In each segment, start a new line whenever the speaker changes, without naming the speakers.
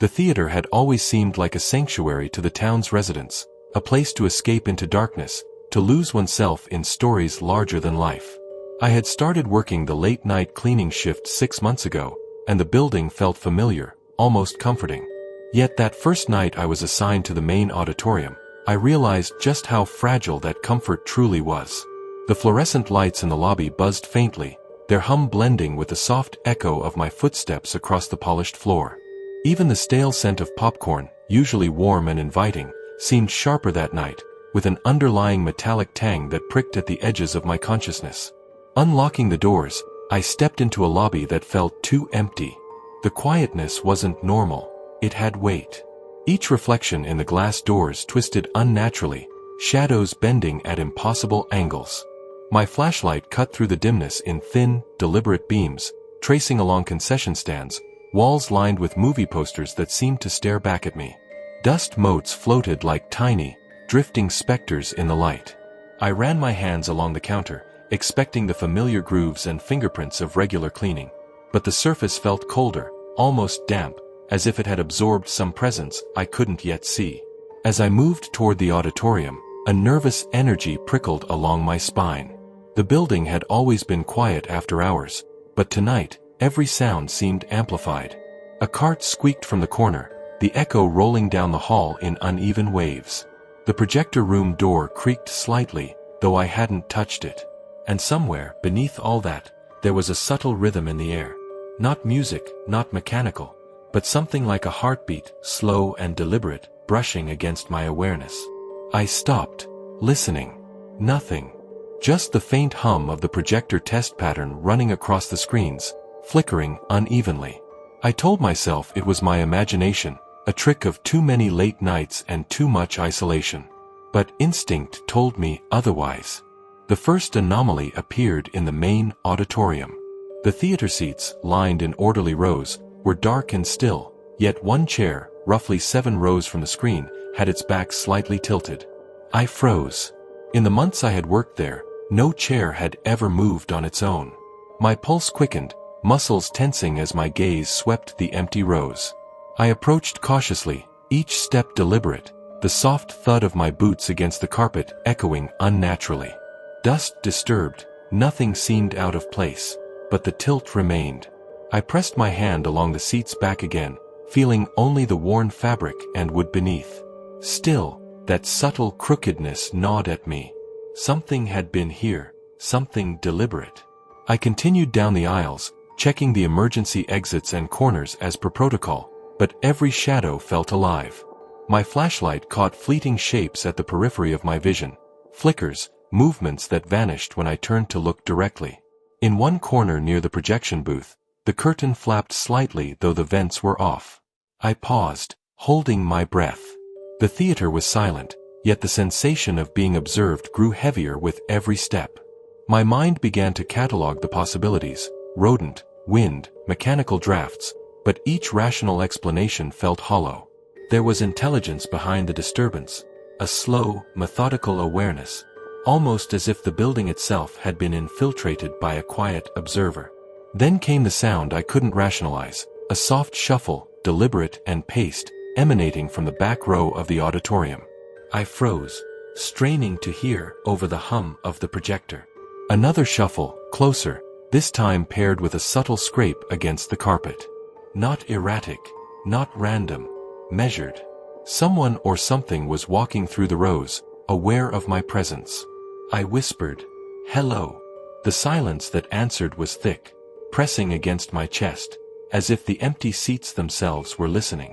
The theater had always seemed like a sanctuary to the town's residents, a place to escape into darkness, to lose oneself in stories larger than life. I had started working the late-night cleaning shift 6 months ago, and the building felt familiar, almost comforting. Yet that first night I was assigned to the main auditorium, I realized just how fragile that comfort truly was. The fluorescent lights in the lobby buzzed faintly, their hum blending with the soft echo of my footsteps across the polished floor. Even the stale scent of popcorn, usually warm and inviting, seemed sharper that night, with an underlying metallic tang that pricked at the edges of my consciousness. Unlocking the doors, I stepped into a lobby that felt too empty. The quietness wasn't normal, it had weight. Each reflection in the glass doors twisted unnaturally, shadows bending at impossible angles. My flashlight cut through the dimness in thin, deliberate beams, tracing along concession stands, walls lined with movie posters that seemed to stare back at me. Dust motes floated like tiny, drifting specters in the light. I ran my hands along the counter, expecting the familiar grooves and fingerprints of regular cleaning. But the surface felt colder, almost damp, as if it had absorbed some presence I couldn't yet see. As I moved toward the auditorium, a nervous energy prickled along my spine. The building had always been quiet after hours, but tonight, every sound seemed amplified. A cart squeaked from the corner, the echo rolling down the hall in uneven waves. The projector room door creaked slightly, though I hadn't touched it. And somewhere, beneath all that, there was a subtle rhythm in the air. Not music, not mechanical, but something like a heartbeat, slow and deliberate, brushing against my awareness. I stopped, listening. Nothing. Just the faint hum of the projector test pattern running across the screens, flickering unevenly. I told myself it was my imagination, a trick of too many late nights and too much isolation. But instinct told me otherwise. The first anomaly appeared in the main auditorium. The theater seats, lined in orderly rows, were dark and still, yet one chair, roughly 7 rows from the screen, had its back slightly tilted. I froze. In the months I had worked there, no chair had ever moved on its own. My pulse quickened, muscles tensing as my gaze swept the empty rows. I approached cautiously, each step deliberate, the soft thud of my boots against the carpet echoing unnaturally. Dust disturbed, nothing seemed out of place, but the tilt remained. I pressed my hand along the seat's back again, feeling only the worn fabric and wood beneath. Still, that subtle crookedness gnawed at me. Something had been here, something deliberate. I continued down the aisles, checking the emergency exits and corners as per protocol, but every shadow felt alive. My flashlight caught fleeting shapes at the periphery of my vision, flickers, movements that vanished when I turned to look directly. In one corner near the projection booth, the curtain flapped slightly though the vents were off. I paused, holding my breath. The theater was silent, yet the sensation of being observed grew heavier with every step. My mind began to catalog the possibilities: rodent, wind, mechanical drafts, but each rational explanation felt hollow. There was intelligence behind the disturbance, a slow, methodical awareness, almost as if the building itself had been infiltrated by a quiet observer. Then came the sound I couldn't rationalize, a soft shuffle, deliberate and paced, emanating from the back row of the auditorium. I froze, straining to hear over the hum of the projector. Another shuffle, closer, this time paired with a subtle scrape against the carpet. Not erratic, not random, measured. Someone or something was walking through the rows, aware of my presence. I whispered, "Hello." The silence that answered was thick, pressing against my chest, as if the empty seats themselves were listening.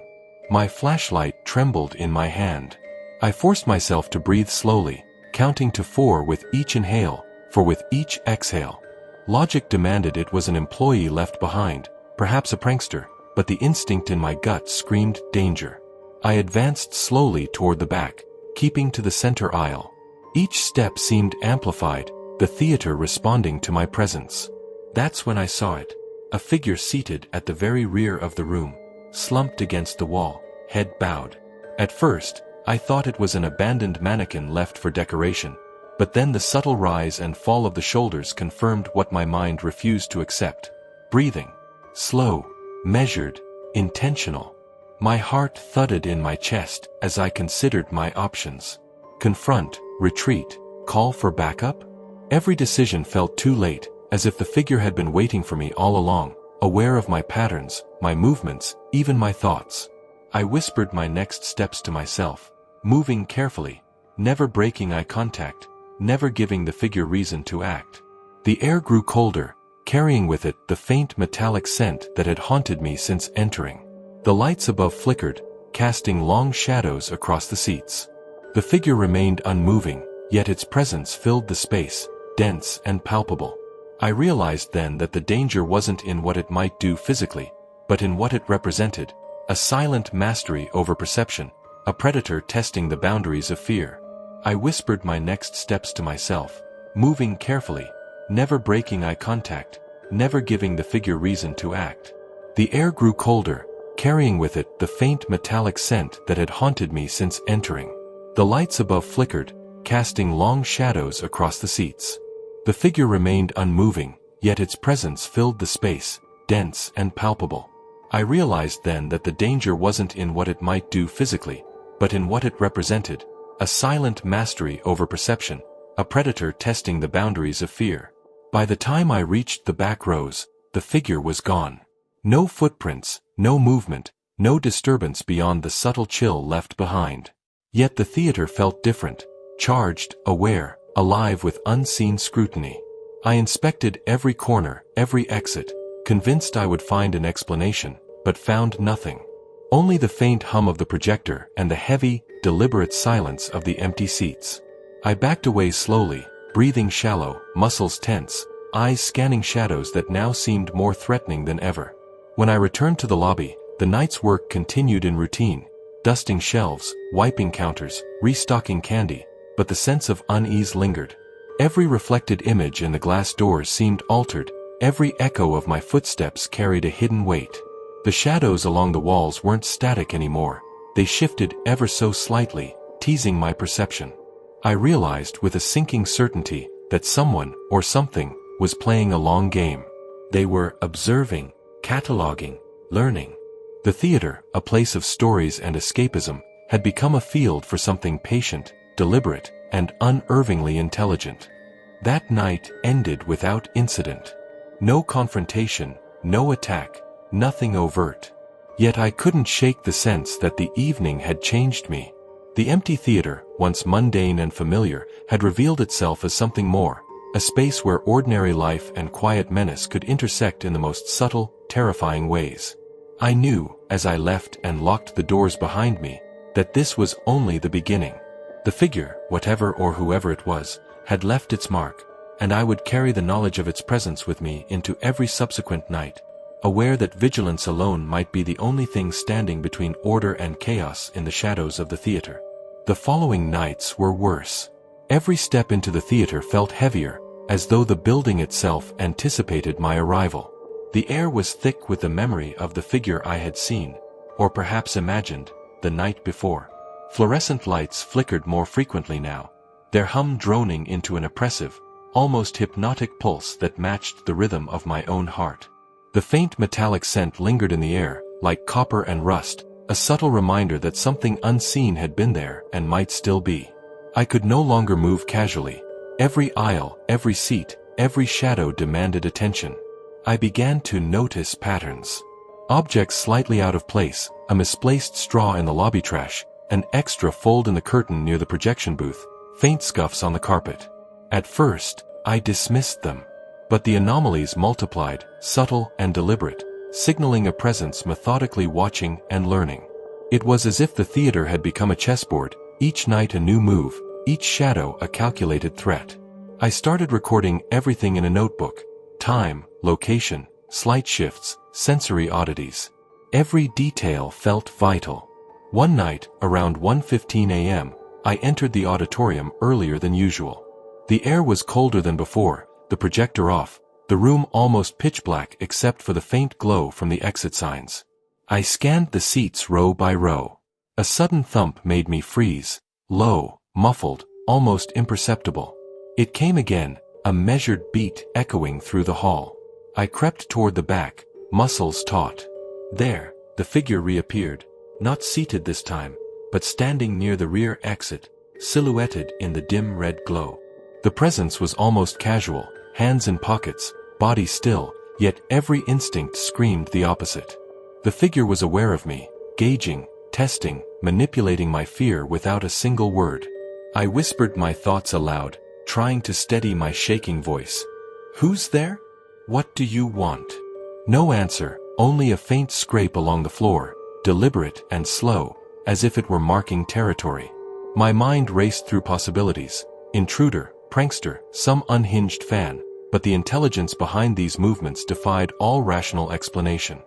My flashlight trembled in my hand. I forced myself to breathe slowly, counting to 4 with each inhale, 4 with each exhale. Logic demanded it was an employee left behind, perhaps a prankster, but the instinct in my gut screamed danger. I advanced slowly toward the back, keeping to the center aisle. Each step seemed amplified, the theater responding to my presence. That's when I saw it, a figure seated at the very rear of the room, slumped against the wall, head bowed. At first, I thought it was an abandoned mannequin left for decoration, but then the subtle rise and fall of the shoulders confirmed what my mind refused to accept. Breathing. Slow, measured, intentional. My heart thudded in my chest as I considered my options. Confront, retreat, call for backup? Every decision felt too late, as if the figure had been waiting for me all along, aware of my patterns, my movements, even my thoughts. I whispered my next steps to myself, moving carefully, never breaking eye contact, never giving the figure reason to act. The air grew colder, carrying with it the faint metallic scent that had haunted me since entering. The lights above flickered, casting long shadows across the seats. The figure remained unmoving, yet its presence filled the space, dense and palpable. I realized then that the danger wasn't in what it might do physically, but in what it represented, a silent mastery over perception, a predator testing the boundaries of fear. I whispered my next steps to myself, moving carefully, never breaking eye contact, never giving the figure reason to act. The air grew colder, carrying with it the faint metallic scent that had haunted me since entering. The lights above flickered, casting long shadows across the seats. The figure remained unmoving, yet its presence filled the space, dense and palpable. I realized then that the danger wasn't in what it might do physically, but in what it represented, a silent mastery over perception, a predator testing the boundaries of fear. By the time I reached the back rows, the figure was gone. No footprints, no movement, no disturbance beyond the subtle chill left behind. Yet the theater felt different, charged, aware, alive with unseen scrutiny. I inspected every corner, every exit, convinced I would find an explanation, but found nothing. Only the faint hum of the projector and the heavy, deliberate silence of the empty seats. I backed away slowly, breathing shallow, muscles tense, eyes scanning shadows that now seemed more threatening than ever. When I returned to the lobby, the night's work continued in routine, dusting shelves, wiping counters, restocking candy, but the sense of unease lingered. Every reflected image in the glass doors seemed altered, every echo of my footsteps carried a hidden weight. The shadows along the walls weren't static anymore, they shifted ever so slightly, teasing my perception. I realized with a sinking certainty that someone, or something, was playing a long game. They were observing, cataloging, learning. The theater, a place of stories and escapism, had become a field for something patient, deliberate, and unervingly intelligent. That night ended without incident. No confrontation, no attack, nothing overt. Yet I couldn't shake the sense that the evening had changed me. The empty theater, once mundane and familiar, had revealed itself as something more, a space where ordinary life and quiet menace could intersect in the most subtle, terrifying ways. I knew, as I left and locked the doors behind me, that this was only the beginning. The figure, whatever or whoever it was, had left its mark, and I would carry the knowledge of its presence with me into every subsequent night, aware that vigilance alone might be the only thing standing between order and chaos in the shadows of the theater. The following nights were worse. Every step into the theater felt heavier, as though the building itself anticipated my arrival. The air was thick with the memory of the figure I had seen, or perhaps imagined, the night before. Fluorescent lights flickered more frequently now, their hum droning into an oppressive, almost hypnotic pulse that matched the rhythm of my own heart. The faint metallic scent lingered in the air, like copper and rust, a subtle reminder that something unseen had been there and might still be. I could no longer move casually. Every aisle, every seat, every shadow demanded attention. I began to notice patterns. Objects slightly out of place, a misplaced straw in the lobby trash, an extra fold in the curtain near the projection booth, faint scuffs on the carpet. At first, I dismissed them. But the anomalies multiplied, subtle and deliberate, signaling a presence methodically watching and learning. It was as if the theater had become a chessboard, each night a new move, each shadow a calculated threat. I started recording everything in a notebook: time, location, slight shifts, sensory oddities. Every detail felt vital. One night, around 1:15 a.m., I entered the auditorium earlier than usual. The air was colder than before, the projector off, the room almost pitch black except for the faint glow from the exit signs. I scanned the seats row by row. A sudden thump made me freeze, low, muffled, almost imperceptible. It came again, a measured beat echoing through the hall. I crept toward the back, muscles taut. There, the figure reappeared. not seated this time, but standing near the rear exit, silhouetted in the dim red glow. The presence was almost casual, hands in pockets, body still, yet every instinct screamed the opposite. The figure was aware of me, gauging, testing, manipulating my fear without a single word. I whispered my thoughts aloud, trying to steady my shaking voice. "Who's there? What do you want?" No answer, only a faint scrape along the floor, deliberate and slow, as if it were marking territory. My mind raced through possibilities. Intruder, prankster, some unhinged fan, but the intelligence behind these movements defied all rational explanation.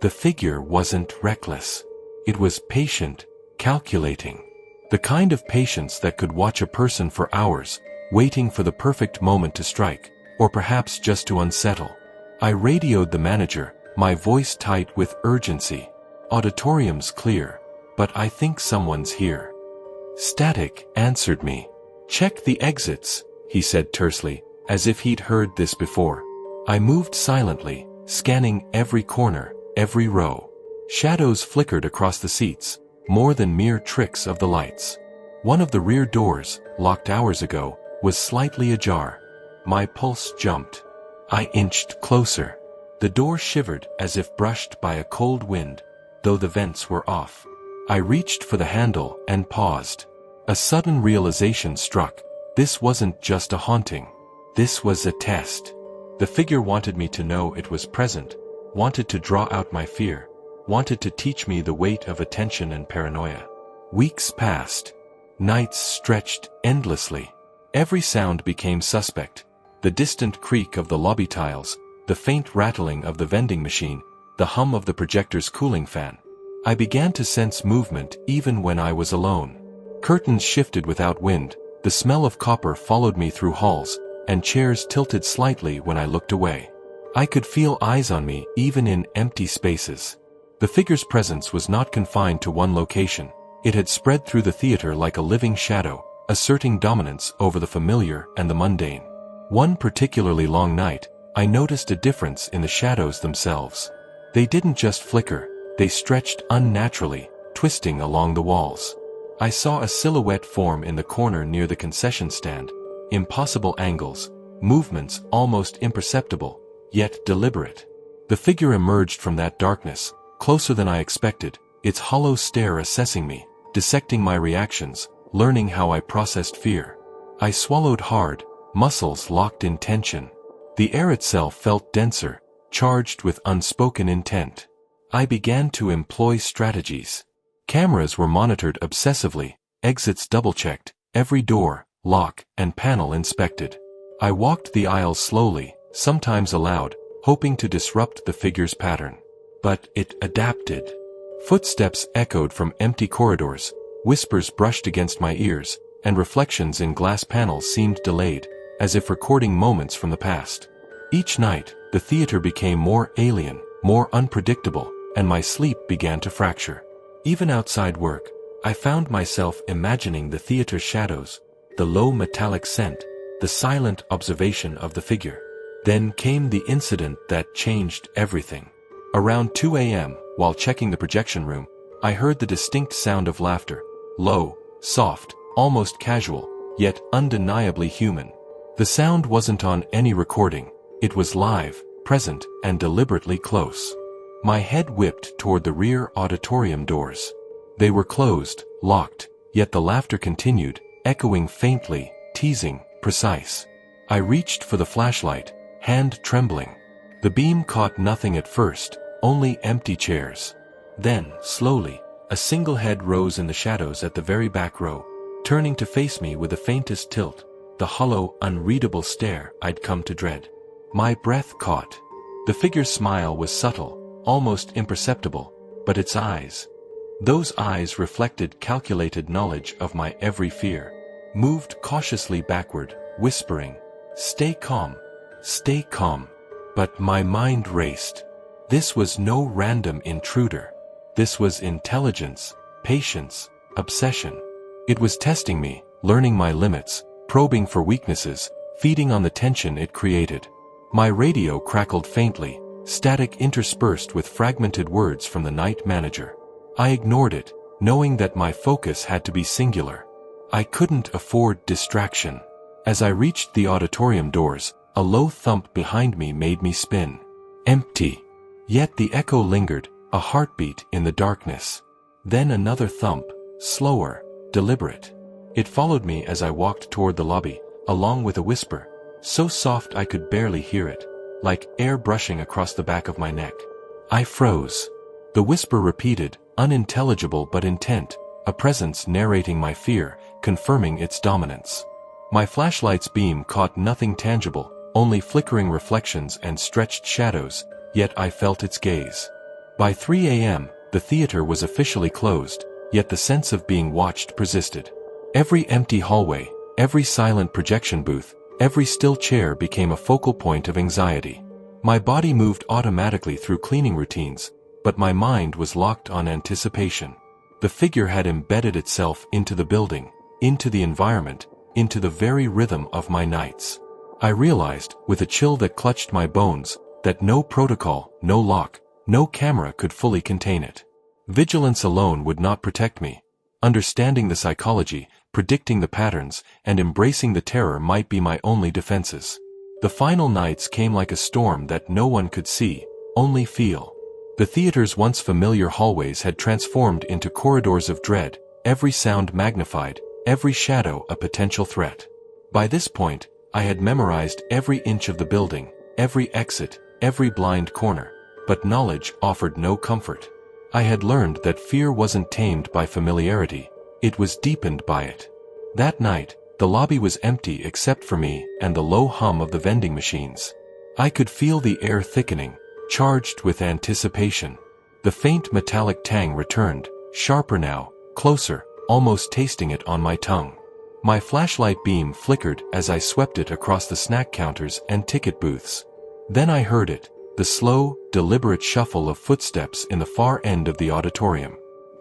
The figure wasn't reckless. It was patient, calculating. The kind of patience that could watch a person for hours, waiting for the perfect moment to strike, or perhaps just to unsettle. I radioed the manager, my voice tight with urgency. "Auditorium's clear, but I think someone's here." Static answered me. "Check the exits," he said tersely, as if he'd heard this before. I moved silently, scanning every corner, every row. Shadows flickered across the seats, more than mere tricks of the lights. One of the rear doors, locked hours ago, was slightly ajar. My pulse jumped. I inched closer. The door shivered as if brushed by a cold wind, though the vents were off. I reached for the handle and paused. A sudden realization struck. This wasn't just a haunting. This was a test. The figure wanted me to know it was present, wanted to draw out my fear, wanted to teach me the weight of attention and paranoia. Weeks passed. Nights stretched endlessly. Every sound became suspect. The distant creak of the lobby tiles, the faint rattling of the vending machine, the hum of the projector's cooling fan. I began to sense movement even when I was alone. Curtains shifted without wind, the smell of copper followed me through halls, and chairs tilted slightly when I looked away. I could feel eyes on me even in empty spaces. The figure's presence was not confined to one location. It had spread through the theater like a living shadow, asserting dominance over the familiar and the mundane. One particularly long night, I noticed a difference in the shadows themselves. They didn't just flicker, they stretched unnaturally, twisting along the walls. I saw a silhouette form in the corner near the concession stand. Impossible angles, movements almost imperceptible, yet deliberate. The figure emerged from that darkness, closer than I expected, its hollow stare assessing me, dissecting my reactions, learning how I processed fear. I swallowed hard, muscles locked in tension. The air itself felt denser, charged with unspoken intent. I began to employ strategies. Cameras were monitored obsessively, exits double-checked, every door, lock, and panel inspected. I walked the aisles slowly, sometimes aloud, hoping to disrupt the figure's pattern. But it adapted. Footsteps echoed from empty corridors, whispers brushed against my ears, and reflections in glass panels seemed delayed, as if recording moments from the past. Each night, the theater became more alien, more unpredictable, and my sleep began to fracture. Even outside work, I found myself imagining the theater's shadows, the low metallic scent, the silent observation of the figure. Then came the incident that changed everything. Around 2 a.m., while checking the projection room, I heard the distinct sound of laughter, low, soft, almost casual, yet undeniably human. The sound wasn't on any recording. It was live, present, and deliberately close. My head whipped toward the rear auditorium doors. They were closed, locked, yet the laughter continued, echoing faintly, teasing, precise. I reached for the flashlight, hand trembling. The beam caught nothing at first, only empty chairs. Then, slowly, a single head rose in the shadows at the very back row, turning to face me with the faintest tilt, the hollow, unreadable stare I'd come to dread. My breath caught. The figure's smile was subtle, almost imperceptible, but its eyes, those eyes reflected calculated knowledge of my every fear, moved cautiously backward, whispering, "Stay calm, stay calm." But my mind raced. This was no random intruder. This was intelligence, patience, obsession. It was testing me, learning my limits, probing for weaknesses, feeding on the tension it created. My radio crackled faintly, static interspersed with fragmented words from the night manager. I ignored it, knowing that my focus had to be singular. I couldn't afford distraction. As I reached the auditorium doors, a low thump behind me made me spin. Empty. Yet the echo lingered, a heartbeat in the darkness. Then another thump, slower, deliberate. It followed me as I walked toward the lobby, along with a whisper, so soft I could barely hear it, like air brushing across the back of my neck. I froze. The whisper repeated, unintelligible but intent, a presence narrating my fear, confirming its dominance. My flashlight's beam caught nothing tangible, only flickering reflections and stretched shadows, yet I felt its gaze. By 3 a.m., the theater was officially closed, yet the sense of being watched persisted. Every empty hallway, every silent projection booth, every still chair became a focal point of anxiety. My body moved automatically through cleaning routines, but my mind was locked on anticipation. The figure had embedded itself into the building, into the environment, into the very rhythm of my nights. I realized, with a chill that clutched my bones, that no protocol, no lock, no camera could fully contain it. Vigilance alone would not protect me. Understanding the psychology, predicting the patterns, and embracing the terror might be my only defenses. The final nights came like a storm that no one could see, only feel. The theater's once familiar hallways had transformed into corridors of dread, every sound magnified, every shadow a potential threat. By this point, I had memorized every inch of the building, every exit, every blind corner, but knowledge offered no comfort. I had learned that fear wasn't tamed by familiarity, it was deepened by it. That night, the lobby was empty except for me and the low hum of the vending machines. I could feel the air thickening, charged with anticipation. The faint metallic tang returned, sharper now, closer, almost tasting it on my tongue. My flashlight beam flickered as I swept it across the snack counters and ticket booths. Then I heard it, the slow, deliberate shuffle of footsteps in the far end of the auditorium.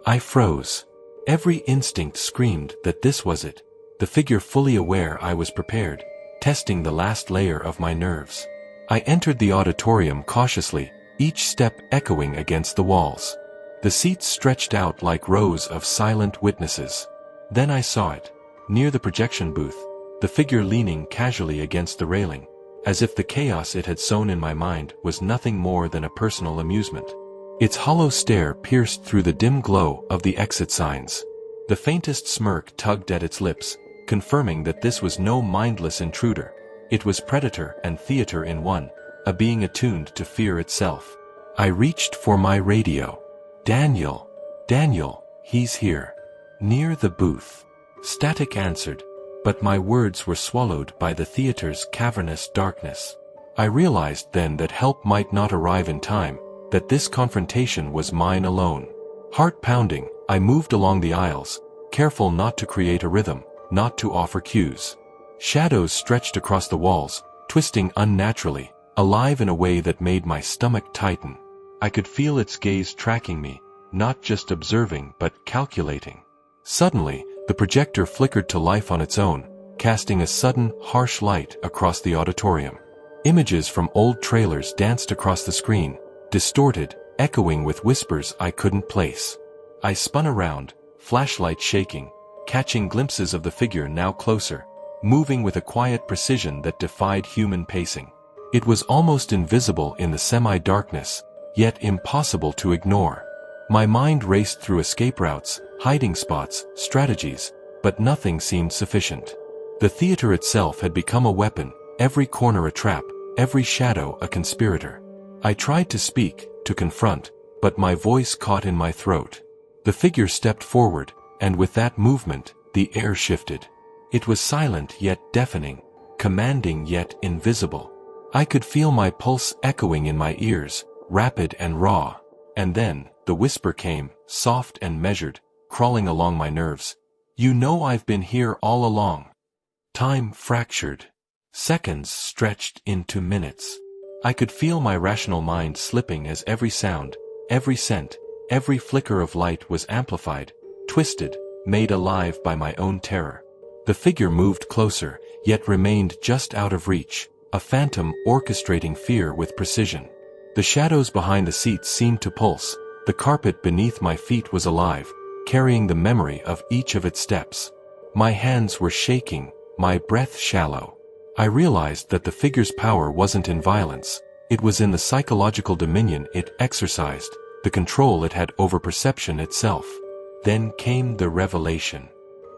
I froze. Every instinct screamed that this was it, the figure fully aware I was prepared, testing the last layer of my nerves. I entered the auditorium cautiously, each step echoing against the walls. The seats stretched out like rows of silent witnesses. Then I saw it. Near the projection booth, the figure leaning casually against the railing, as if the chaos it had sown in my mind was nothing more than a personal amusement. Its hollow stare pierced through the dim glow of the exit signs. The faintest smirk tugged at its lips, confirming that this was no mindless intruder. It was predator and theater in one, a being attuned to fear itself. I reached for my radio. Daniel, he's here. Near the booth. Static answered, but my words were swallowed by the theater's cavernous darkness. I realized then that help might not arrive in time, that this confrontation was mine alone. Heart pounding, I moved along the aisles, careful not to create a rhythm, not to offer cues. Shadows stretched across the walls, twisting unnaturally, alive in a way that made my stomach tighten. I could feel its gaze tracking me, not just observing but calculating. Suddenly, the projector flickered to life on its own, casting a sudden, harsh light across the auditorium. Images from old trailers danced across the screen, distorted, echoing with whispers I couldn't place. I spun around, flashlight shaking, catching glimpses of the figure now closer, moving with a quiet precision that defied human pacing. It was almost invisible in the semi-darkness, yet impossible to ignore. My mind raced through escape routes, hiding spots, strategies, but nothing seemed sufficient. The theater itself had become a weapon, every corner a trap, every shadow a conspirator. I tried to speak, to confront, but my voice caught in my throat. The figure stepped forward, and with that movement, the air shifted. It was silent yet deafening, commanding yet invisible. I could feel my pulse echoing in my ears, rapid and raw. And then, the whisper came, soft and measured, crawling along my nerves. You know I've been here all along. Time fractured. Seconds stretched into minutes. I could feel my rational mind slipping as every sound, every scent, every flicker of light was amplified, twisted, made alive by my own terror. The figure moved closer, yet remained just out of reach, a phantom orchestrating fear with precision. The shadows behind the seats seemed to pulse, The carpet beneath my feet was alive, carrying the memory of each of its steps. My hands were shaking, my breath shallow. I realized that the figure's power wasn't in violence, it was in the psychological dominion it exercised, the control it had over perception itself. Then came the revelation.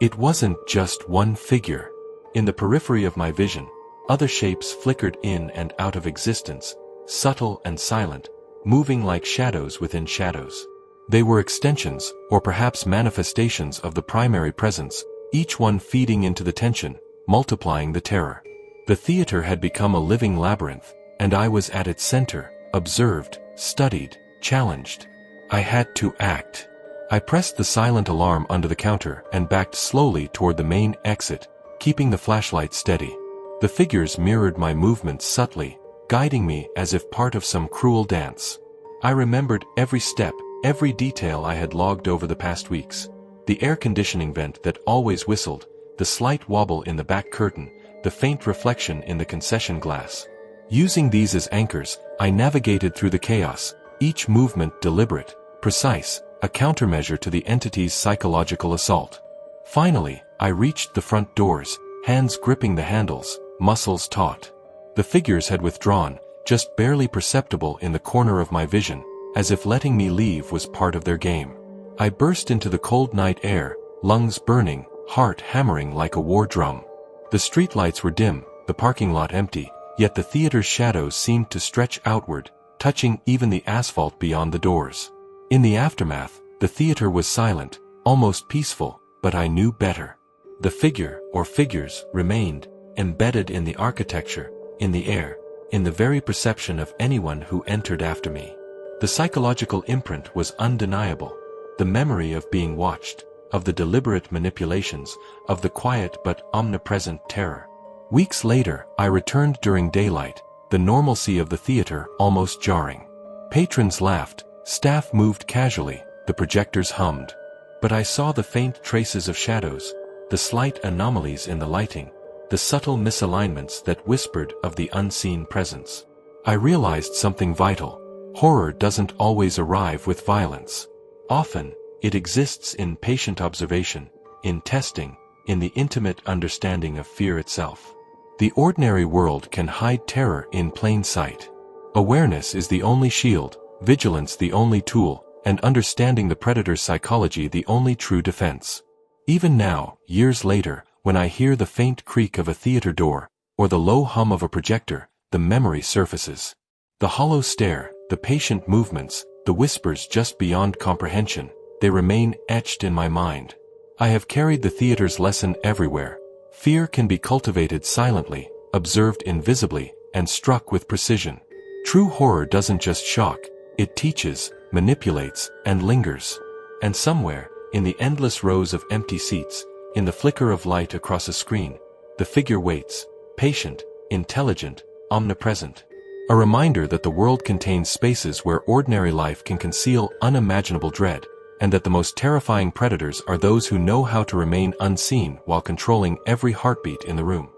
It wasn't just one figure. In the periphery of my vision, other shapes flickered in and out of existence, subtle and silent, moving like shadows within shadows. They were extensions, or perhaps manifestations of the primary presence, each one feeding into the tension, multiplying the terror. The theater had become a living labyrinth, and I was at its center, observed, studied, challenged. I had to act. I pressed the silent alarm under the counter and backed slowly toward the main exit, keeping the flashlight steady. The figures mirrored my movements subtly, guiding me as if part of some cruel dance. I remembered every step, every detail I had logged over the past weeks. The air conditioning vent that always whistled, the slight wobble in the back curtain, the faint reflection in the concession glass. Using these as anchors, I navigated through the chaos, each movement deliberate, precise, a countermeasure to the entity's psychological assault. Finally, I reached the front doors, hands gripping the handles, muscles taut. The figures had withdrawn, just barely perceptible in the corner of my vision, as if letting me leave was part of their game. I burst into the cold night air, lungs burning, heart hammering like a war drum. The streetlights were dim, the parking lot empty, yet the theater's shadows seemed to stretch outward, touching even the asphalt beyond the doors. In the aftermath, the theater was silent, almost peaceful, but I knew better. The figure, or figures, remained, embedded in the architecture, in the air, in the very perception of anyone who entered after me. The psychological imprint was undeniable. The memory of being watched, of the deliberate manipulations, of the quiet but omnipresent terror. Weeks later, I returned during daylight, the normalcy of the theater almost jarring. Patrons laughed, staff moved casually, the projectors hummed. But I saw the faint traces of shadows, the slight anomalies in the lighting, the subtle misalignments that whispered of the unseen presence. I realized something vital. Horror doesn't always arrive with violence. Often, it exists in patient observation, in testing, in the intimate understanding of fear itself. The ordinary world can hide terror in plain sight. Awareness is the only shield, vigilance the only tool, and understanding the predator's psychology the only true defense. Even now, years later, when I hear the faint creak of a theater door, or the low hum of a projector, the memory surfaces. The hollow stare, the patient movements, the whispers just beyond comprehension, they remain etched in my mind. I have carried the theater's lesson everywhere. Fear can be cultivated silently, observed invisibly, and struck with precision. True horror doesn't just shock, it teaches, manipulates, and lingers. And somewhere, in the endless rows of empty seats, in the flicker of light across a screen, the figure waits, patient, intelligent, omnipresent. A reminder that the world contains spaces where ordinary life can conceal unimaginable dread, and that the most terrifying predators are those who know how to remain unseen while controlling every heartbeat in the room.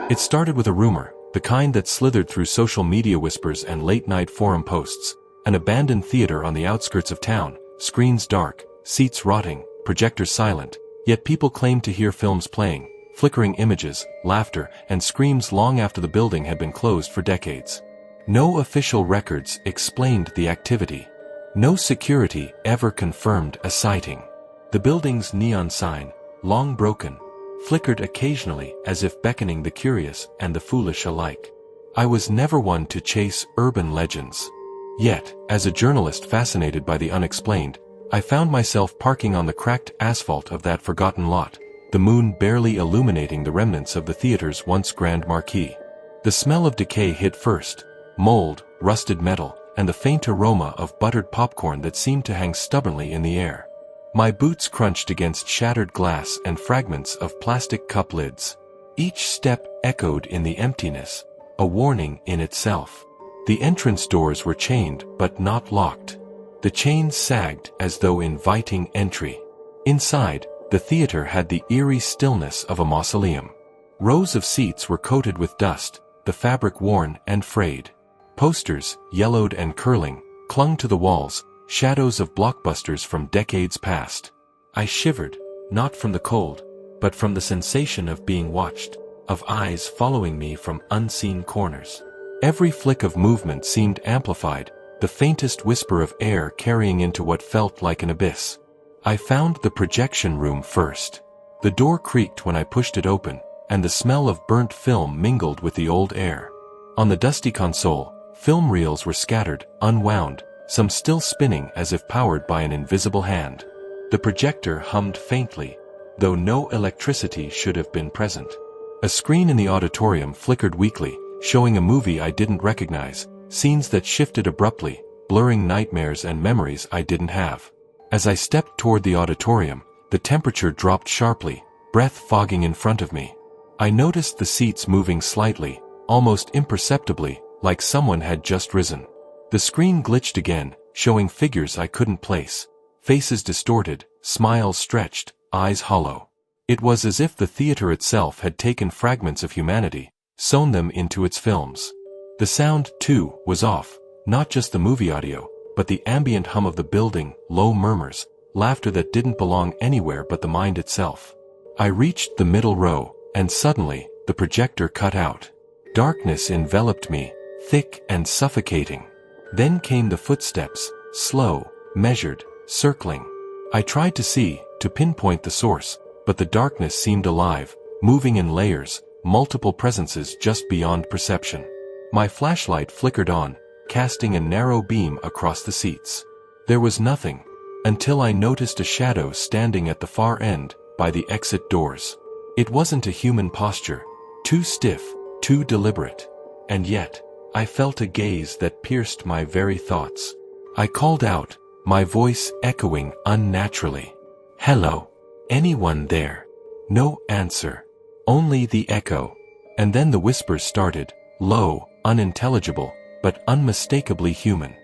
It started with a rumor, the kind that slithered through social media whispers and late-night forum posts. An abandoned theater on the outskirts of town, screens dark, seats rotting, projectors silent, yet people claimed to hear films playing, flickering images, laughter, and screams long after the building had been closed for decades. No official records explained the activity. No security ever confirmed a sighting. The building's neon sign, long broken, flickered occasionally as if beckoning the curious and the foolish alike. I was never one to chase urban legends. Yet, as a journalist fascinated by the unexplained, I found myself parking on the cracked asphalt of that forgotten lot, the moon barely illuminating the remnants of the theater's once grand marquee. The smell of decay hit first, mold, rusted metal, and the faint aroma of buttered popcorn that seemed to hang stubbornly in the air. My boots crunched against shattered glass and fragments of plastic cup lids. Each step echoed in the emptiness, a warning in itself. The entrance doors were chained but not locked. The chains sagged as though inviting entry. Inside, the theater had the eerie stillness of a mausoleum. Rows of seats were coated with dust, the fabric worn and frayed. Posters, yellowed and curling, clung to the walls, shadows of blockbusters from decades past. I shivered, not from the cold, but from the sensation of being watched, of eyes following me from unseen corners. Every flick of movement seemed amplified, the faintest whisper of air carrying into what felt like an abyss. I found the projection room first. The door creaked when I pushed it open, and the smell of burnt film mingled with the old air. On the dusty console, film reels were scattered, unwound, some still spinning as if powered by an invisible hand. The projector hummed faintly, though no electricity should have been present. A screen in the auditorium flickered weakly, showing a movie I didn't recognize, scenes that shifted abruptly, blurring nightmares and memories I didn't have. As I stepped toward the auditorium, the temperature dropped sharply, breath fogging in front of me. I noticed the seats moving slightly, almost imperceptibly, like someone had just risen. The screen glitched again, showing figures I couldn't place. Faces distorted, smiles stretched, eyes hollow. It was as if the theater itself had taken fragments of humanity, sewn them into its films. The sound, too, was off, not just the movie audio, but the ambient hum of the building, low murmurs, laughter that didn't belong anywhere but the mind itself. I reached the middle row, and suddenly, the projector cut out. Darkness enveloped me, thick and suffocating. Then came the footsteps, slow, measured, circling. I tried to see, to pinpoint the source, but the darkness seemed alive, moving in layers, multiple presences just beyond perception. My flashlight flickered on, casting a narrow beam across the seats. There was nothing, until I noticed a shadow standing at the far end, by the exit doors. It wasn't a human posture, too stiff, too deliberate. And yet, I felt a gaze that pierced my very thoughts. I called out, my voice echoing unnaturally. "Hello? Anyone there?" No answer. Only the echo. And then the whispers started, low, unintelligible, but unmistakably human.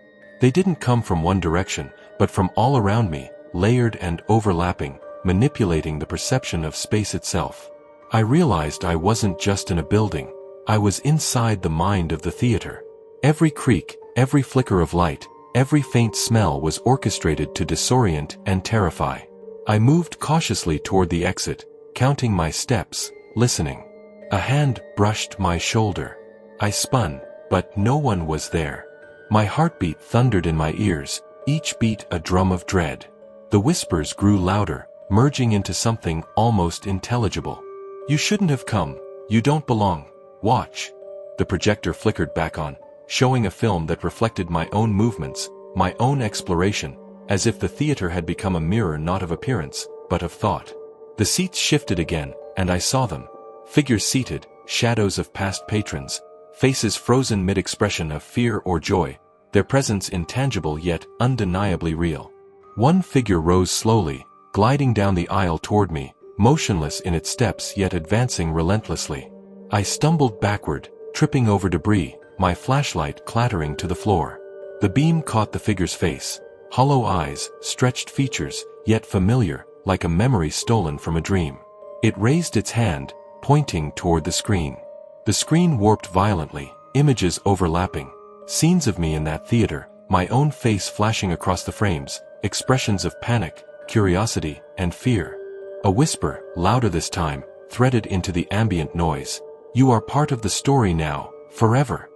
They didn't come from one direction, but from all around me, layered and overlapping, manipulating the perception of space itself. I realized I wasn't just in a building. I was inside the mind of the theater. Every creak, every flicker of light, every faint smell was orchestrated to disorient and terrify. I moved cautiously toward the exit, counting my steps, listening. A hand brushed my shoulder. I spun, but no one was there. My heartbeat thundered in my ears, each beat a drum of dread. The whispers grew louder, merging into something almost intelligible. "You shouldn't have come. You don't belong. Watch." The projector flickered back on, showing a film that reflected my own movements, my own exploration, as if the theater had become a mirror not of appearance, but of thought. The seats shifted again, and I saw them. Figures seated, shadows of past patrons, faces frozen mid-expression of fear or joy, their presence intangible yet undeniably real. One figure rose slowly, gliding down the aisle toward me, motionless in its steps yet advancing relentlessly. I stumbled backward, tripping over debris, my flashlight clattering to the floor. The beam caught the figure's face, hollow eyes, stretched features, yet familiar, like a memory stolen from a dream. It raised its hand, pointing toward the screen. The screen warped violently, images overlapping, scenes of me in that theater, my own face flashing across the frames, expressions of panic, curiosity, and fear. A whisper, louder this time, threaded into the ambient noise. "You are part of the story now, forever."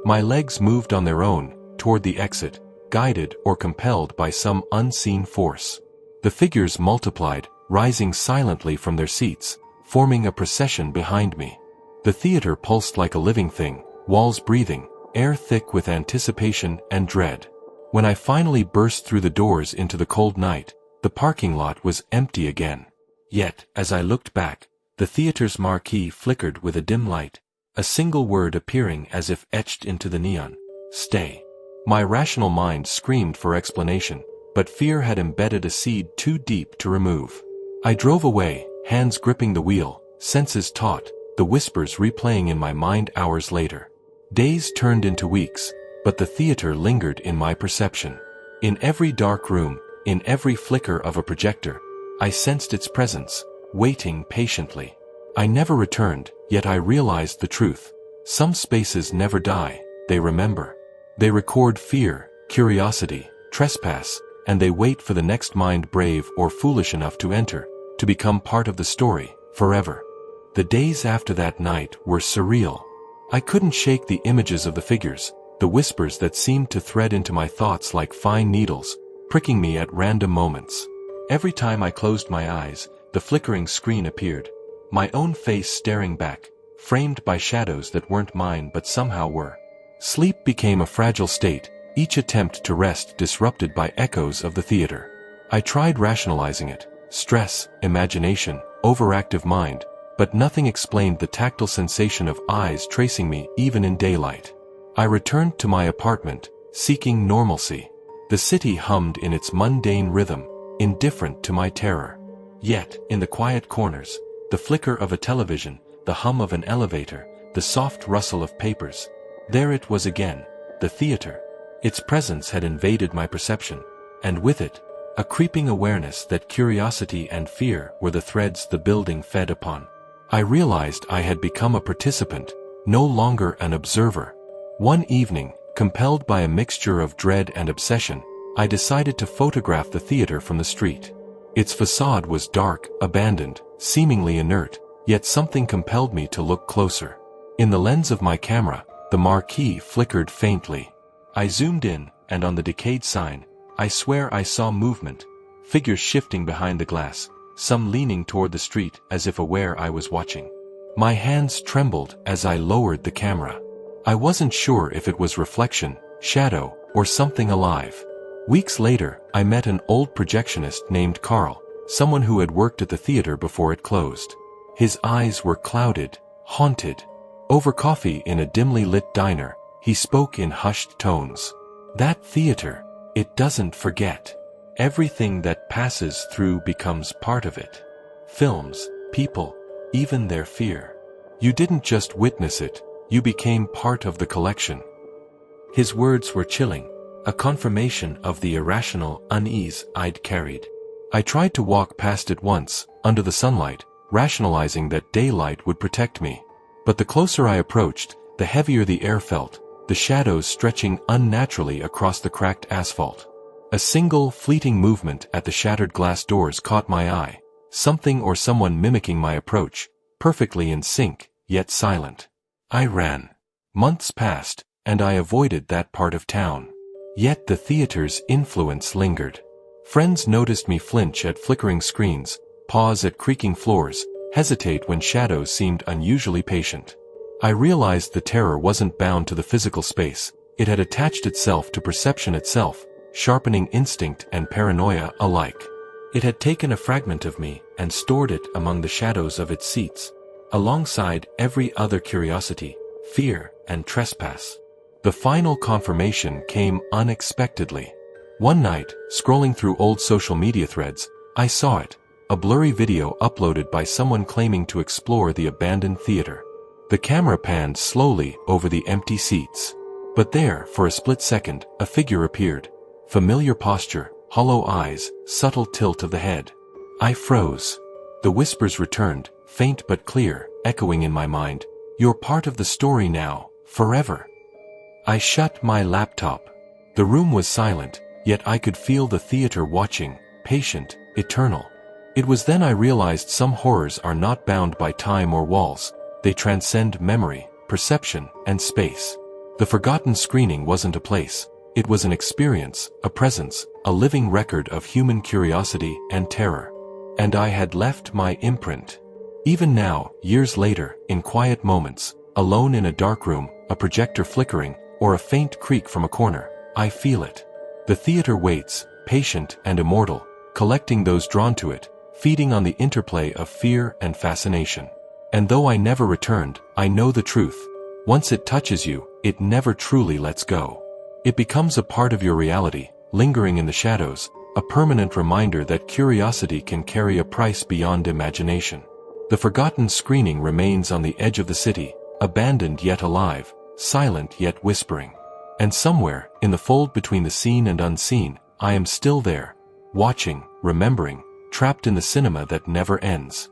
My legs moved on their own, toward the exit, guided or compelled by some unseen force. The figures multiplied, rising silently from their seats, forming a procession behind me. The theater pulsed like a living thing, walls breathing, air thick with anticipation and dread. When I finally burst through the doors into the cold night, the parking lot was empty again. Yet, as I looked back, the theater's marquee flickered with a dim light, a single word appearing as if etched into the neon: "Stay." My rational mind screamed for explanation, but fear had embedded a seed too deep to remove. I drove away, hands gripping the wheel, senses taut, the whispers replaying in my mind hours later. Days turned into weeks, but the theater lingered in my perception. In every dark room, in every flicker of a projector, I sensed its presence, waiting patiently. I never returned, yet I realized the truth. Some spaces never die, they remember. They record fear, curiosity, trespass, and they wait for the next mind brave or foolish enough to enter, to become part of the story, forever. The days after that night were surreal. I couldn't shake the images of the figures, the whispers that seemed to thread into my thoughts like fine needles, pricking me at random moments. Every time I closed my eyes, the flickering screen appeared, my own face staring back, framed by shadows that weren't mine but somehow were. Sleep became a fragile state, each attempt to rest disrupted by echoes of the theater. I tried rationalizing it, stress, imagination, overactive mind, but nothing explained the tactile sensation of eyes tracing me even in daylight. I returned to my apartment, seeking normalcy. The city hummed in its mundane rhythm, indifferent to my terror. Yet, in the quiet corners, the flicker of a television, the hum of an elevator, the soft rustle of papers, there it was again, the theater. Its presence had invaded my perception, and with it, a creeping awareness that curiosity and fear were the threads the building fed upon. I realized I had become a participant, no longer an observer. One evening, compelled by a mixture of dread and obsession, I decided to photograph the theater from the street. Its facade was dark, abandoned, seemingly inert, yet something compelled me to look closer. In the lens of my camera, the marquee flickered faintly. I zoomed in, and on the decayed sign, I swear I saw movement, figures shifting behind the glass, some leaning toward the street as if aware I was watching. My hands trembled as I lowered the camera. I wasn't sure if it was reflection, shadow, or something alive. Weeks later, I met an old projectionist named Carl, someone who had worked at the theater before it closed. His eyes were clouded, haunted. Over coffee in a dimly lit diner, he spoke in hushed tones. That theater, it doesn't forget. Everything that passes through becomes part of it. Films, people, even their fear. You didn't just witness it, you became part of the collection. His words were chilling, a confirmation of the irrational unease I'd carried. I tried to walk past it once, under the sunlight, rationalizing that daylight would protect me. But the closer I approached, the heavier the air felt, the shadows stretching unnaturally across the cracked asphalt. A single, fleeting movement at the shattered glass doors caught my eye, something or someone mimicking my approach, perfectly in sync, yet silent. I ran. Months passed, and I avoided that part of town. Yet the theater's influence lingered. Friends noticed me flinch at flickering screens, pause at creaking floors, hesitate when shadows seemed unusually patient. I realized the terror wasn't bound to the physical space, it had attached itself to perception itself, sharpening instinct and paranoia alike. It had taken a fragment of me and stored it among the shadows of its seats, alongside every other curiosity, fear, and trespass. The final confirmation came unexpectedly. One night, scrolling through old social media threads, I saw it, a blurry video uploaded by someone claiming to explore the abandoned theater. The camera panned slowly over the empty seats. But there, for a split second, a figure appeared. Familiar posture, hollow eyes, subtle tilt of the head. I froze. The whispers returned, faint but clear, echoing in my mind. You're part of the story now, forever. I shut my laptop. The room was silent, yet I could feel the theater watching, patient, eternal. It was then I realized some horrors are not bound by time or walls, they transcend memory, perception, and space. The forgotten screening wasn't a place, it was an experience, a presence, a living record of human curiosity and terror. And I had left my imprint. Even now, years later, in quiet moments, alone in a dark room, a projector flickering, or a faint creak from a corner, I feel it. The theater waits, patient and immortal, collecting those drawn to it, feeding on the interplay of fear and fascination. And though I never returned, I know the truth. Once it touches you, it never truly lets go. It becomes a part of your reality, lingering in the shadows, a permanent reminder that curiosity can carry a price beyond imagination. The forgotten screening remains on the edge of the city, abandoned yet alive, silent yet whispering. And somewhere, in the fold between the seen and unseen, I am still there, watching, remembering, trapped in the cinema that never ends.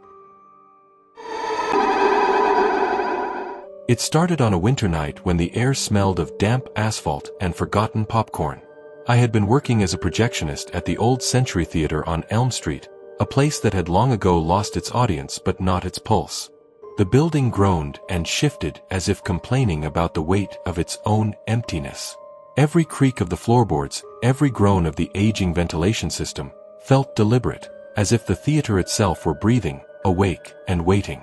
It started on a winter night when the air smelled of damp asphalt and forgotten popcorn. I had been working as a projectionist at the Old Century Theater on Elm Street, a place that had long ago lost its audience but not its pulse. The building groaned and shifted as if complaining about the weight of its own emptiness. Every creak of the floorboards, every groan of the aging ventilation system, felt deliberate, as if the theater itself were breathing, awake, and waiting.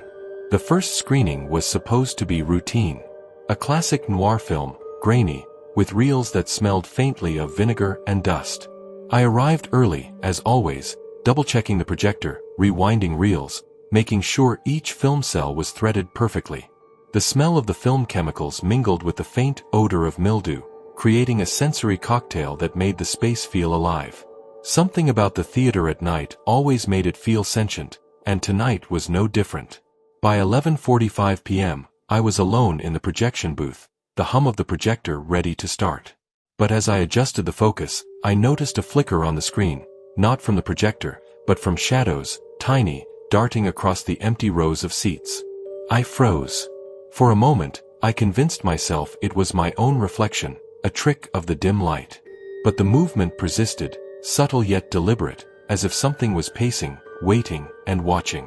The first screening was supposed to be routine. A classic noir film, grainy, with reels that smelled faintly of vinegar and dust. I arrived early, as always, double-checking the projector, rewinding reels, making sure each film cell was threaded perfectly. The smell of the film chemicals mingled with the faint odor of mildew, creating a sensory cocktail that made the space feel alive. Something about the theater at night always made it feel sentient, and tonight was no different. By 11:45 p.m., I was alone in the projection booth, the hum of the projector ready to start. But as I adjusted the focus, I noticed a flicker on the screen, not from the projector, but from shadows, tiny, darting across the empty rows of seats. I froze. For a moment, I convinced myself it was my own reflection, a trick of the dim light. But the movement persisted, subtle yet deliberate, as if something was pacing, waiting, and watching.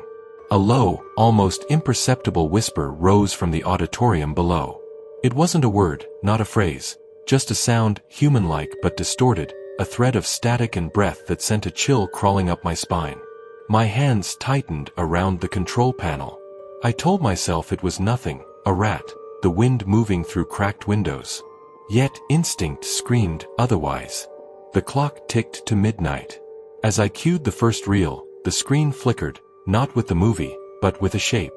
A low, almost imperceptible whisper rose from the auditorium below. It wasn't a word, not a phrase, just a sound, human-like but distorted, a thread of static and breath that sent a chill crawling up my spine. My hands tightened around the control panel. I told myself it was nothing, a rat, the wind moving through cracked windows. Yet instinct screamed otherwise. The clock ticked to midnight. As I cued the first reel, the screen flickered, not with the movie, but with a shape.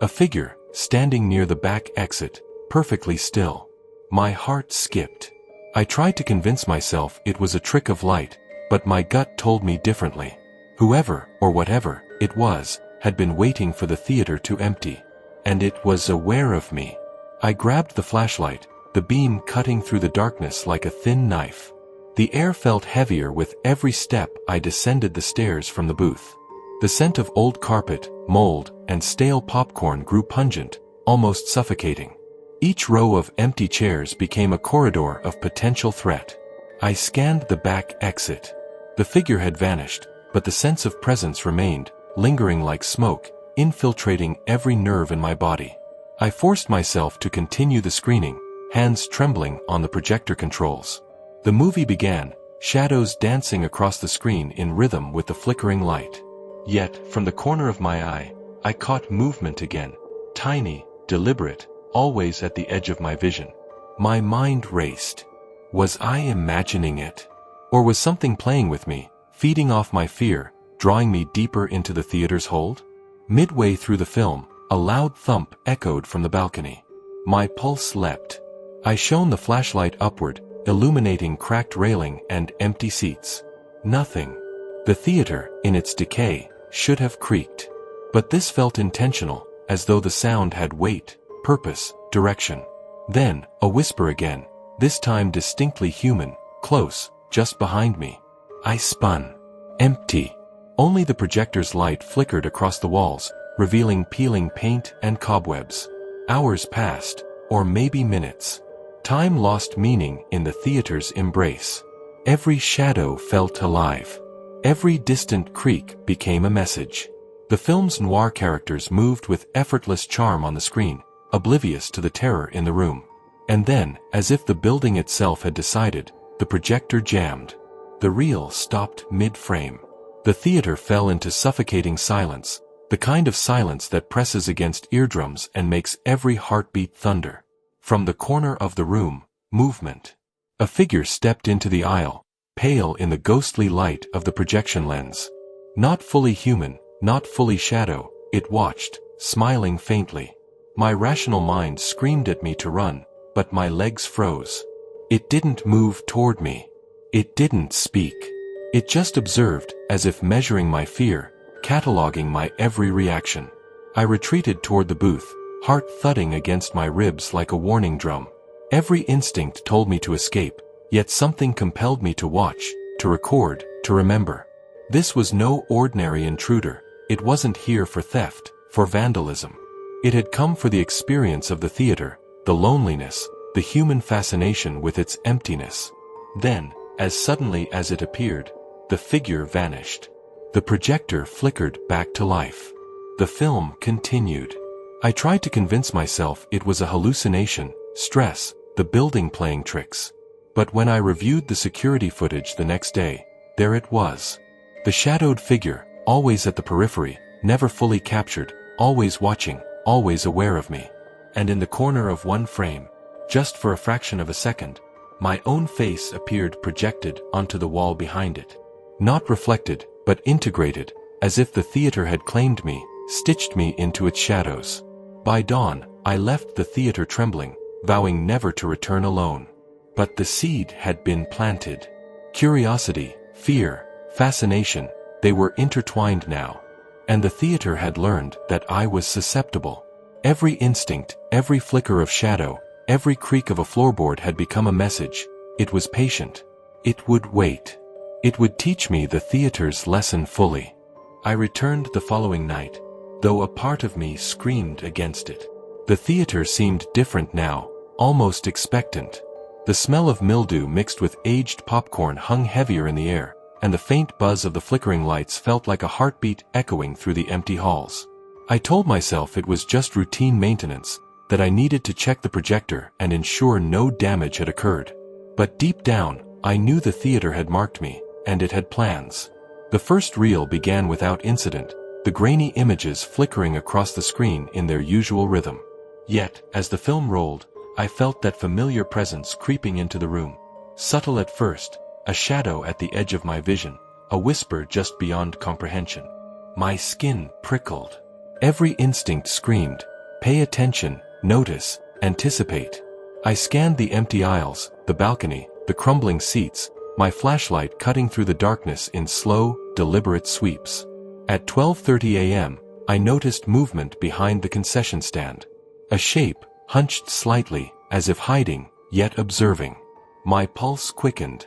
A figure, standing near the back exit, perfectly still. My heart skipped. I tried to convince myself it was a trick of light, but my gut told me differently. Whoever, or whatever, it was, had been waiting for the theater to empty. And it was aware of me. I grabbed the flashlight, the beam cutting through the darkness like a thin knife. The air felt heavier with every step I descended the stairs from the booth. The scent of old carpet, mold, and stale popcorn grew pungent, almost suffocating. Each row of empty chairs became a corridor of potential threat. I scanned the back exit. The figure had vanished, but the sense of presence remained, lingering like smoke, infiltrating every nerve in my body. I forced myself to continue the screening, hands trembling on the projector controls. The movie began, shadows dancing across the screen in rhythm with the flickering light. Yet, from the corner of my eye, I caught movement again, tiny, deliberate, always at the edge of my vision. My mind raced. Was I imagining it? Or was something playing with me, feeding off my fear, drawing me deeper into the theater's hold? Midway through the film, a loud thump echoed from the balcony. My pulse leapt. I shone the flashlight upward, illuminating cracked railing and empty seats. Nothing. The theater, in its decay, should have creaked. But this felt intentional, as though the sound had weight, purpose, direction. Then, a whisper again, this time distinctly human, close, just behind me. I spun. Empty. Only the projector's light flickered across the walls, revealing peeling paint and cobwebs. Hours passed, or maybe minutes. Time lost meaning in the theater's embrace. Every shadow felt alive. Every distant creak became a message. The film's noir characters moved with effortless charm on the screen, oblivious to the terror in the room. And then, as if the building itself had decided, the projector jammed. The reel stopped mid-frame. The theater fell into suffocating silence, the kind of silence that presses against eardrums and makes every heartbeat thunder. From the corner of the room, movement. A figure stepped into the aisle, pale in the ghostly light of the projection lens. Not fully human, not fully shadow, it watched, smiling faintly. My rational mind screamed at me to run, but my legs froze. It didn't move toward me. It didn't speak. It just observed, as if measuring my fear, cataloging my every reaction. I retreated toward the booth, heart thudding against my ribs like a warning drum. Every instinct told me to escape, yet something compelled me to watch, to record, to remember. This was no ordinary intruder. It wasn't here for theft, for vandalism. It had come for the experience of the theater, the loneliness, the human fascination with its emptiness. Then, as suddenly as it appeared, the figure vanished. The projector flickered back to life. The film continued. I tried to convince myself it was a hallucination, stress, the building playing tricks. But when I reviewed the security footage the next day, there it was. The shadowed figure, always at the periphery, never fully captured, always watching, always aware of me. And in the corner of one frame, just for a fraction of a second, my own face appeared projected onto the wall behind it. Not reflected, but integrated, as if the theater had claimed me, stitched me into its shadows. By dawn, I left the theater trembling, vowing never to return alone. But the seed had been planted. Curiosity, fear, fascination, they were intertwined now. And the theater had learned that I was susceptible. Every instinct, every flicker of shadow, every creak of a floorboard had become a message. It was patient. It would wait. It would teach me the theater's lesson fully. I returned the following night, though a part of me screamed against it. The theater seemed different now, almost expectant. The smell of mildew mixed with aged popcorn hung heavier in the air, and the faint buzz of the flickering lights felt like a heartbeat echoing through the empty halls. I told myself it was just routine maintenance, that I needed to check the projector and ensure no damage had occurred. But deep down, I knew the theater had marked me, and it had plans. The first reel began without incident, the grainy images flickering across the screen in their usual rhythm. Yet, as the film rolled, I felt that familiar presence creeping into the room. Subtle at first, a shadow at the edge of my vision, a whisper just beyond comprehension. My skin prickled. Every instinct screamed, pay attention, notice, anticipate. I scanned the empty aisles, the balcony, the crumbling seats, my flashlight cutting through the darkness in slow, deliberate sweeps. At 12:30 a.m., I noticed movement behind the concession stand. A shape, hunched slightly, as if hiding, yet observing. My pulse quickened.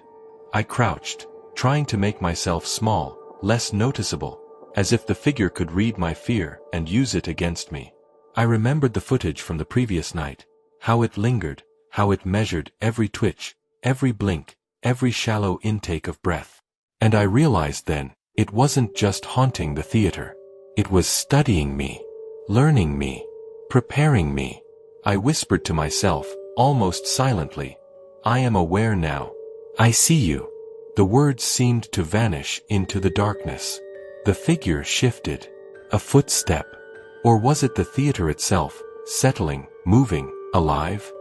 I crouched, trying to make myself small, less noticeable, as if the figure could read my fear and use it against me. I remembered the footage from the previous night, how it lingered, how it measured every twitch, every blink, every shallow intake of breath. And I realized then, it wasn't just haunting the theater. It was studying me, learning me, preparing me. I whispered to myself, almost silently, I am aware now. I see you. The words seemed to vanish into the darkness. The figure shifted. A footstep. Or was it the theater itself, settling, moving, alive?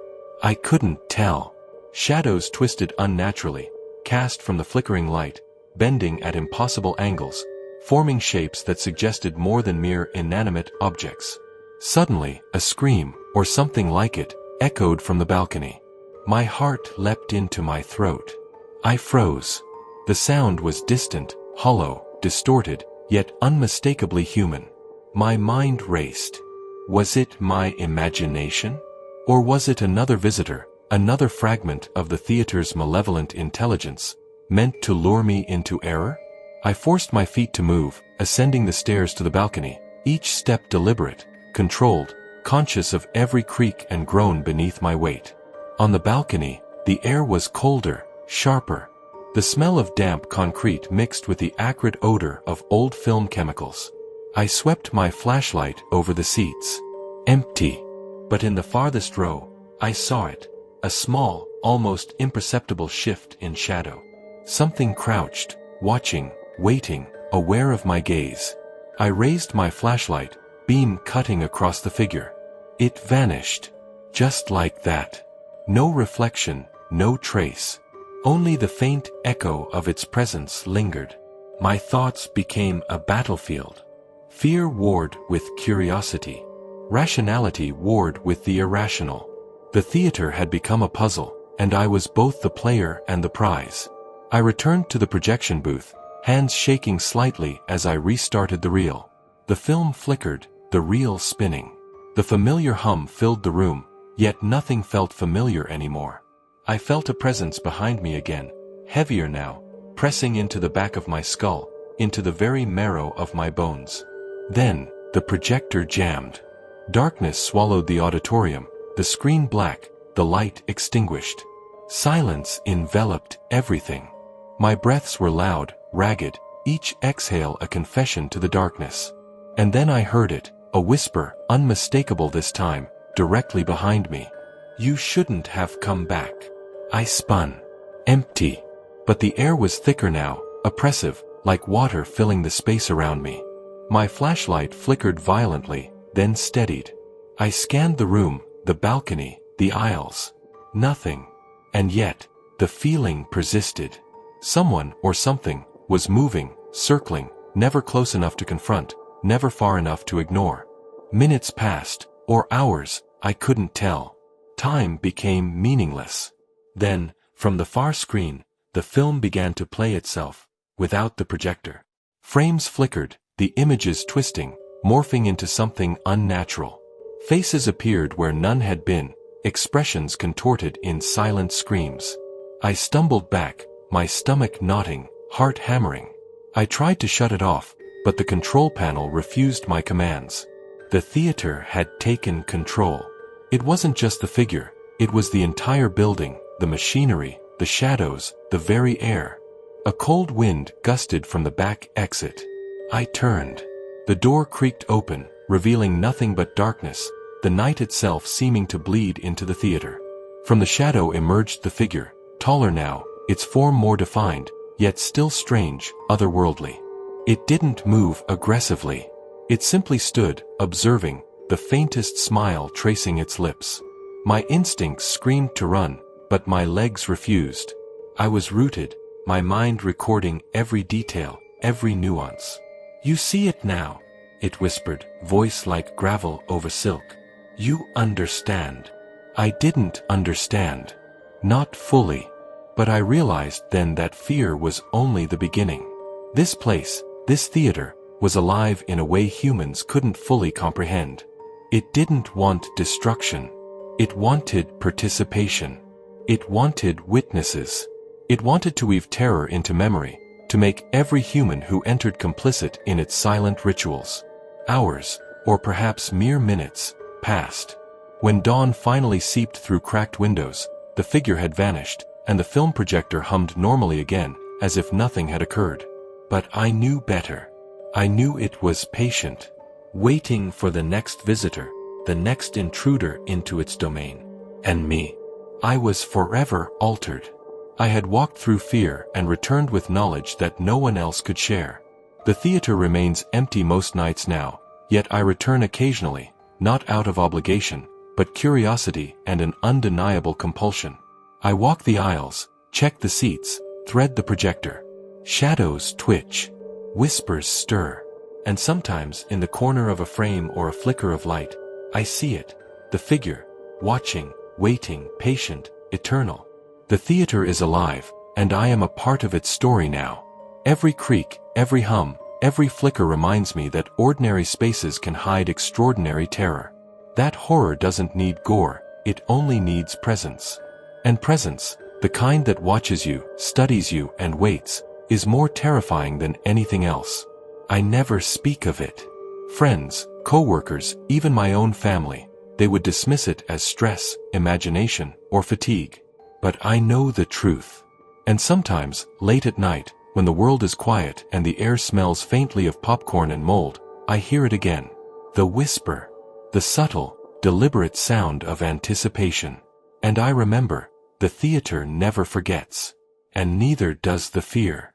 I couldn't tell. Shadows twisted unnaturally, cast from the flickering light, bending at impossible angles, forming shapes that suggested more than mere inanimate objects. Suddenly, a scream, or something like it, echoed from the balcony. My heart leapt into my throat. I froze. The sound was distant, hollow, distorted, yet unmistakably human. My mind raced. Was it my imagination? Or was it another visitor, another fragment of the theater's malevolent intelligence, meant to lure me into error? I forced my feet to move, ascending the stairs to the balcony, each step deliberate, controlled, conscious of every creak and groan beneath my weight. On the balcony, the air was colder, sharper. The smell of damp concrete mixed with the acrid odor of old film chemicals. I swept my flashlight over the seats. Empty. But in the farthest row, I saw it. A small, almost imperceptible shift in shadow. Something crouched, watching, waiting, aware of my gaze. I raised my flashlight, beam cutting across the figure. It vanished. Just like that. No reflection, no trace. Only the faint echo of its presence lingered. My thoughts became a battlefield. Fear warred with curiosity. Rationality warred with the irrational. The theater had become a puzzle, and I was both the player and the prize. I returned to the projection booth, hands shaking slightly as I restarted the reel. The film flickered, the reel spinning. The familiar hum filled the room, yet nothing felt familiar anymore. I felt a presence behind me again, heavier now, pressing into the back of my skull, into the very marrow of my bones. Then, the projector jammed. Darkness swallowed the auditorium, the screen black, the light extinguished. Silence enveloped everything. My breaths were loud, ragged, each exhale a confession to the darkness. And then I heard it, a whisper, unmistakable this time, directly behind me. "You shouldn't have come back." I spun. Empty. But the air was thicker now, oppressive, like water filling the space around me. My flashlight flickered violently, then steadied. I scanned the room, the balcony, the aisles. Nothing. And yet, the feeling persisted. Someone, or something, was moving, circling, never close enough to confront, never far enough to ignore. Minutes passed, or hours, I couldn't tell. Time became meaningless. Then, from the far screen, the film began to play itself, without the projector. Frames flickered, the images twisting, morphing into something unnatural. Faces appeared where none had been, expressions contorted in silent screams. I stumbled back, my stomach knotting, heart hammering. I tried to shut it off, but the control panel refused my commands. The theater had taken control. It wasn't just the figure, it was the entire building, the machinery, the shadows, the very air. A cold wind gusted from the back exit. I turned. The door creaked open, revealing nothing but darkness, the night itself seeming to bleed into the theater. From the shadow emerged the figure, taller now, its form more defined, yet still strange, otherworldly. It didn't move aggressively. It simply stood, observing, the faintest smile tracing its lips. My instincts screamed to run, but my legs refused. I was rooted, my mind recording every detail, every nuance. "You see it now," it whispered, voice like gravel over silk. "You understand." I didn't understand. Not fully. But I realized then that fear was only the beginning. This place, this theater, was alive in a way humans couldn't fully comprehend. It didn't want destruction. It wanted participation. It wanted witnesses. It wanted to weave terror into memory, to make every human who entered complicit in its silent rituals. Hours, or perhaps mere minutes, passed. When dawn finally seeped through cracked windows, the figure had vanished, and the film projector hummed normally again, as if nothing had occurred. But I knew better. I knew it was patient, waiting for the next visitor, the next intruder into its domain. And me. I was forever altered. I had walked through fear and returned with knowledge that no one else could share. The theater remains empty most nights now, yet I return occasionally, not out of obligation, but curiosity and an undeniable compulsion. I walk the aisles, check the seats, thread the projector. Shadows twitch, whispers stir, and sometimes in the corner of a frame or a flicker of light, I see it, the figure, watching, waiting, patient, eternal. The theater is alive, and I am a part of its story now. Every creak, every hum, every flicker reminds me that ordinary spaces can hide extraordinary terror. That horror doesn't need gore, it only needs presence. And presence, the kind that watches you, studies you, and waits, is more terrifying than anything else. I never speak of it. Friends, co-workers, even my own family, they would dismiss it as stress, imagination, or fatigue. But I know the truth. And sometimes, late at night, when the world is quiet and the air smells faintly of popcorn and mold, I hear it again. The whisper. The subtle, deliberate sound of anticipation. And I remember, the theater never forgets. And neither does the fear.